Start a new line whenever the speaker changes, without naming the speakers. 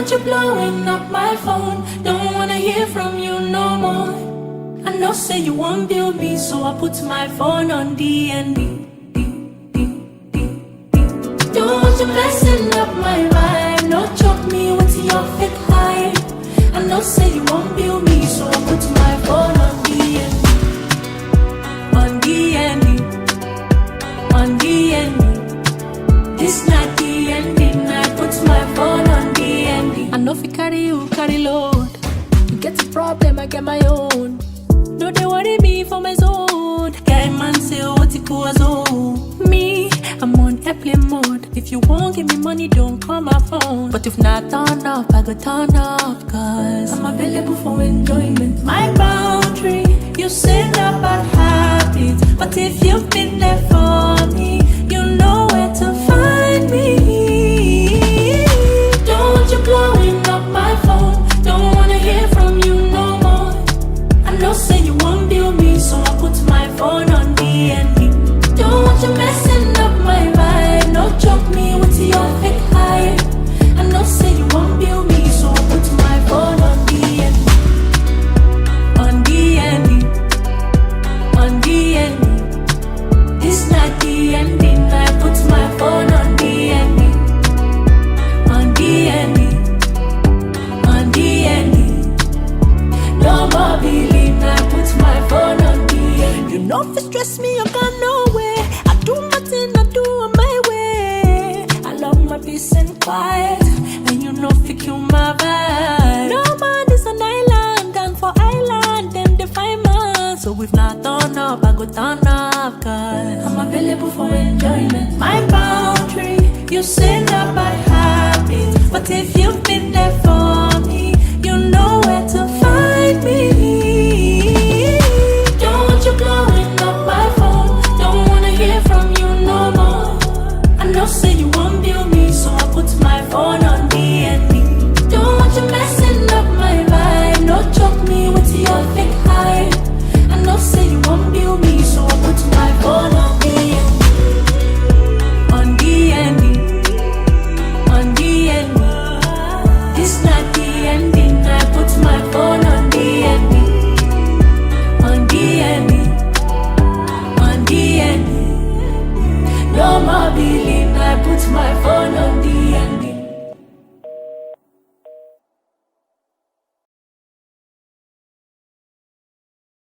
want you blowing up my phone. Don't wanna hear from you no more. I know say you won't build me, so I put my phone on D&D. Don't want you messing up my vibe. No choke me with your fake hype. I know say you won't build me, so I put my phone on D&D. On D&D. On D&D. This not D&D. I put my phone on D&D. I know if you carry you, carry load. You get a problem, I get my own. No, they worry me for my zone. Guy man say what it was me, I'm on airplane mode. If you won't give me money, don't call my phone. But if not turn up, I go turn up. Cause I'm available for enjoyment. My boundary, you say not bad habits. But if you've been there for me, you know where to find me. Don't want you blowing up my phone. Don't wanna hear from you no more. I know say you won't build me, so I put my phone on D&D. Don't want you messing up my vibe. No choke me with your fake hype. I know say you won't build me, so I put my phone on D&D. On D&D. On D&D. This not D&D. I put my phone on D&D. On D&D. On D&D. No more believe, I put my phone on D&D. You know if it stress me, you got nowhere. I do my thing, I do on my way. I love my peace and quiet, and you know if you kill my vibe. No man is an island, and for island, then they find man. So if not turn up, I go turn up. Cause I'm available for enjoyment. My boundary, you say not bad habits. But if you've been there for